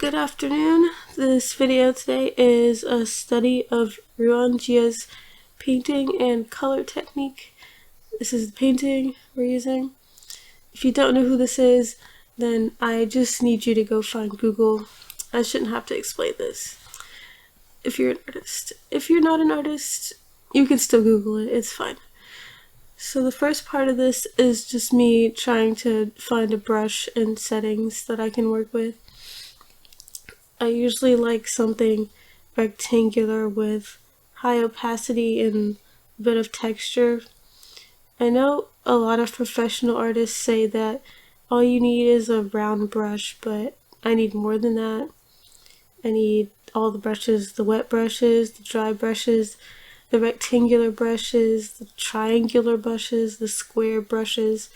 Good afternoon. This video today is a study of Ruan Jia's painting and color technique. This is the painting we're using. If you don't know who this is, then I just need you to go find Google. I shouldn't have to explain this. If you're an artist. If you're not an artist, you can still Google it. It's fine. So the first part of this is just me trying to find a brush and settings that I can work with. I usually like something rectangular with high opacity and a bit of texture. I know a lot of professional artists say that all you need is a round brush, but I need more than that. I need all the brushes, the wet brushes, the dry brushes, the rectangular brushes, the triangular brushes, the square brushes.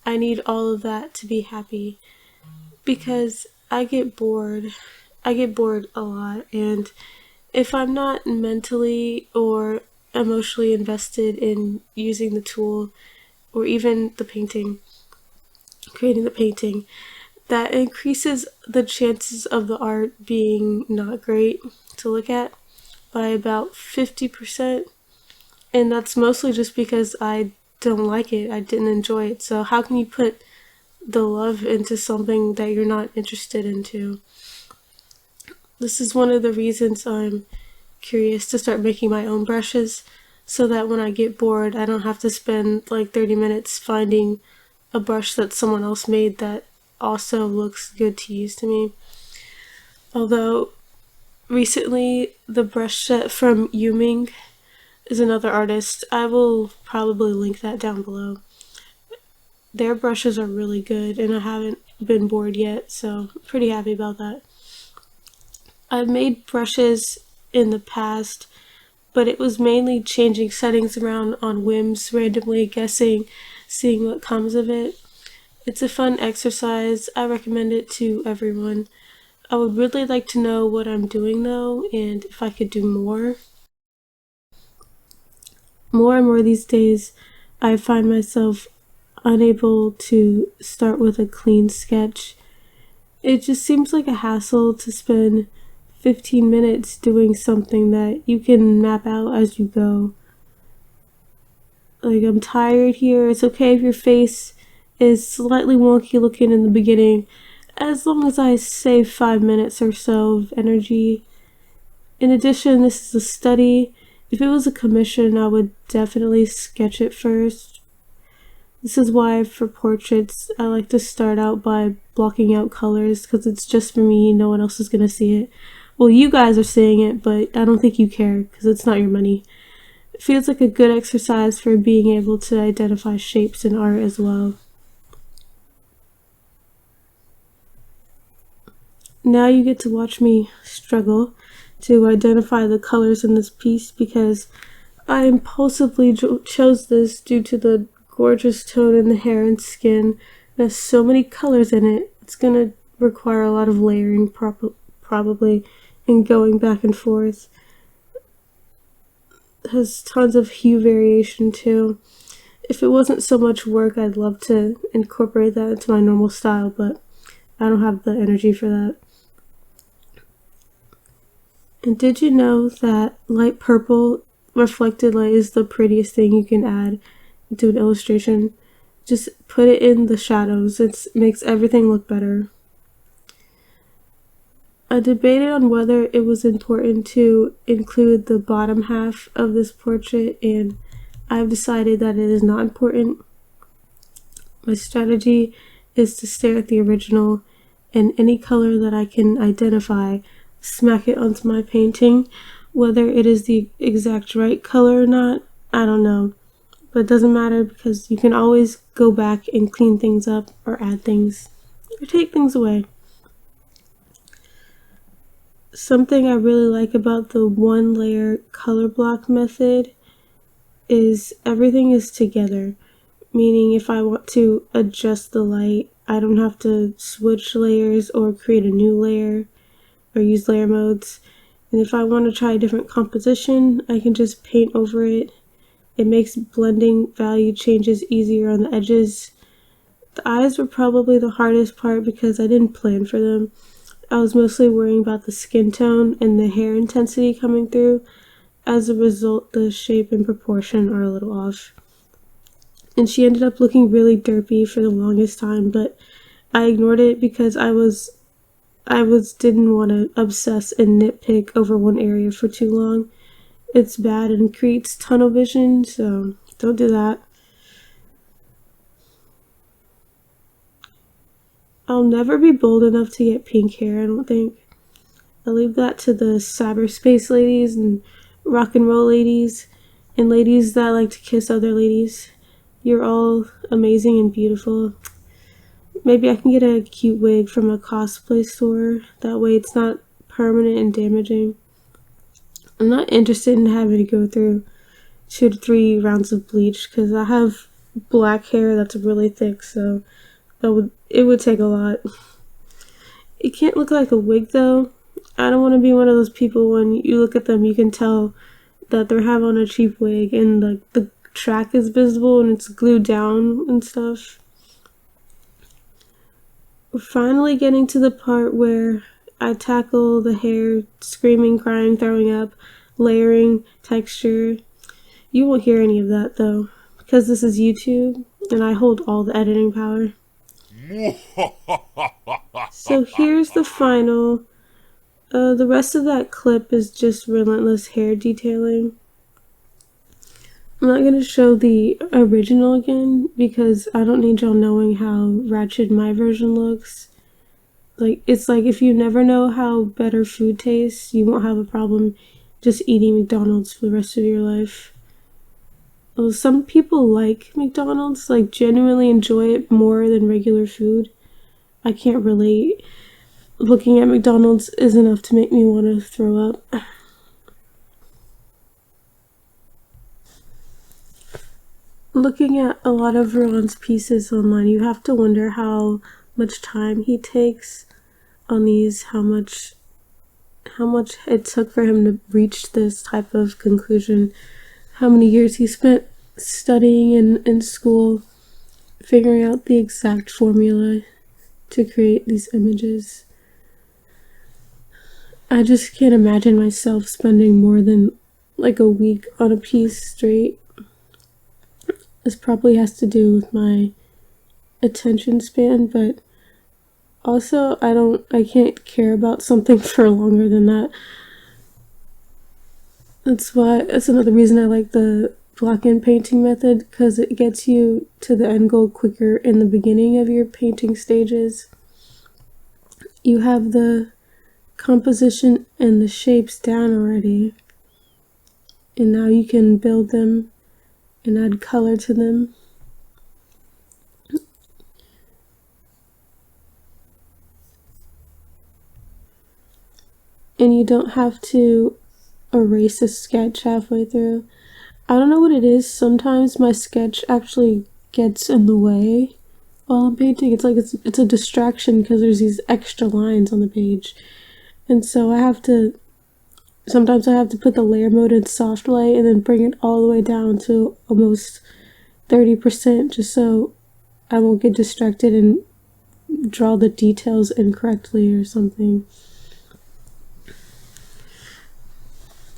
I need all of that to be happy because I get bored. I get bored a lot, and if I'm not mentally or emotionally invested in using the tool or even the painting, creating the painting, that increases the chances of the art being not great to look at by about 50%, and that's mostly just because I don't like it. I didn't enjoy it. So how can you put the love into something that you're not interested into? This is one of the reasons I'm curious to start making my own brushes, so that when I get bored, I don't have to spend like 30 minutes finding a brush that someone else made that also looks good to use to me. Although recently the brush set from Yuming is another artist. I will probably link that down below. Their brushes are really good and I haven't been bored yet, so I'm pretty happy about that. I've made brushes in the past, but it was mainly changing settings around on whims, randomly guessing, seeing what comes of it. It's a fun exercise. I recommend it to everyone. I would really like to know what I'm doing though, and if I could do more. More and more these days, I find myself unable to start with a clean sketch. It just seems like a hassle to spend 15 minutes doing something that you can map out as you go. Like, I'm tired here. It's okay if your face is slightly wonky looking in the beginning, as long as I save 5 minutes or so of energy. In addition, this is a study. If it was a commission, I would definitely sketch it first. This is why for portraits, I like to start out by blocking out colors, because it's just for me, no one else is going to see it. Well, you guys are seeing it, but I don't think you care, because it's not your money. It feels like a good exercise for being able to identify shapes in art as well. Now you get to watch me struggle to identify the colors in this piece, because I impulsively chose this due to the gorgeous tone in the hair and skin. It has so many colors in it. It's gonna require a lot of layering probably, and going back and forth. It has tons of hue variation too. If it wasn't so much work, I'd love to incorporate that into my normal style, but I don't have the energy for that. And did you know that light purple reflected light is the prettiest thing you can add into an illustration? Just put it in the shadows. It makes everything look better. I debated on whether it was important to include the bottom half of this portrait, and I've decided that it is not important. My strategy is to stare at the original, and any color that I can identify, smack it onto my painting. Whether it is the exact right color or not, I don't know. But it doesn't matter, because you can always go back and clean things up or add things or take things away. Something I really like about the one layer color block method is everything is together, meaning if I want to adjust the light, I don't have to switch layers or create a new layer or use layer modes. And if I want to try a different composition, I can just paint over it. It makes blending value changes easier on the edges. The eyes were probably the hardest part because I didn't plan for them. I was mostly worrying about the skin tone and the hair intensity coming through. As a result, the shape and proportion are a little off. And she ended up looking really derpy for the longest time, but I ignored it because I didn't want to obsess and nitpick over one area for too long. It's bad and creates tunnel vision, so don't do that. I'll never be bold enough to get pink hair, I don't think. I'll leave that to the cyberspace ladies and rock and roll ladies and ladies that like to kiss other ladies. You're all amazing and beautiful. Maybe I can get a cute wig from a cosplay store. That way it's not permanent and damaging. I'm not interested in having to go through 2 to 3 rounds of bleach because I have black hair that's really thick, so it would take a lot. It can't look like a wig though. I don't want to be one of those people when you look at them you can tell that they have on a cheap wig and like the track is visible and it's glued down and stuff. We're finally getting to the part where I tackle the hair, screaming, crying, throwing up, layering, texture. You won't hear any of that though, because this is YouTube and I hold all the editing power. So here's the final. The rest of that clip is just relentless hair detailing. I'm not going to show the original again because I don't need y'all knowing how ratchet my version looks. Like, it's like if you never know how better food tastes, you won't have a problem just eating McDonald's for the rest of your life. Well, some people like McDonald's, like genuinely enjoy it more than regular food. I can't relate. Looking at McDonald's is enough to make me want to throw up. Looking at a lot of Ruan's pieces online, you have to wonder how much time he takes on these, how much it took for him to reach this type of conclusion, how many years he spent studying in school, figuring out the exact formula to create these images. I just can't imagine myself spending more than like a week on a piece straight. This probably has to do with my attention span, but also I can't care about something for longer than that. That's another reason I like the block-in painting method, because it gets you to the end goal quicker in the beginning of your painting stages. You have the composition and the shapes down already, and now you can build them and add color to them. And you don't have to erase a sketch halfway through. I don't know what it is, sometimes my sketch actually gets in the way while I'm painting. It's like it's a distraction because there's these extra lines on the page. And so sometimes I have to put the layer mode in soft light and then bring it all the way down to almost 30% just so I won't get distracted and draw the details incorrectly or something.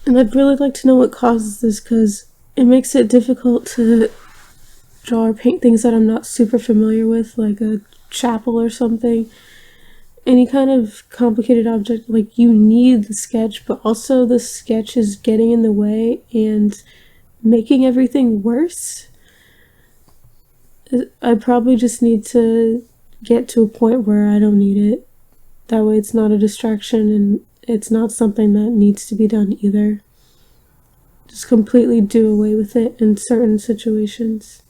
And I'd really like to know what causes this because it makes it difficult to draw or paint things that I'm not super familiar with, like a chapel or something. Any kind of complicated object, like you need the sketch, but also the sketch is getting in the way and making everything worse. I probably just need to get to a point where I don't need it. That way it's not a distraction and it's not something that needs to be done either. Just completely do away with it in certain situations.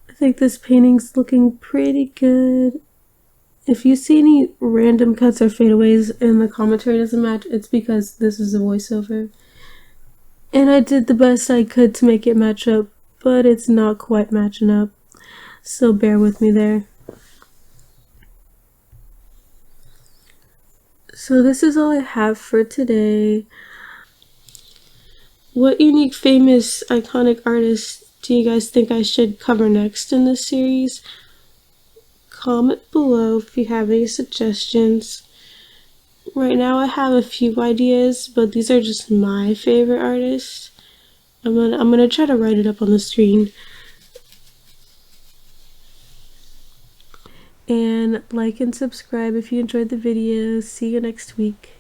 I think this painting's looking pretty good. If you see any random cuts or fadeaways and the commentary doesn't match, it's because this is a voiceover. And I did the best I could to make it match up, but it's not quite matching up. So bear with me there. So this is all I have for today. What unique, famous, iconic artists do you guys think I should cover next in this series? comment below if you have any suggestions. Right now I have a few ideas, but these are just my favorite artists. I'm gonna try to write it up on the screen. And like and subscribe if you enjoyed the video. See you next week.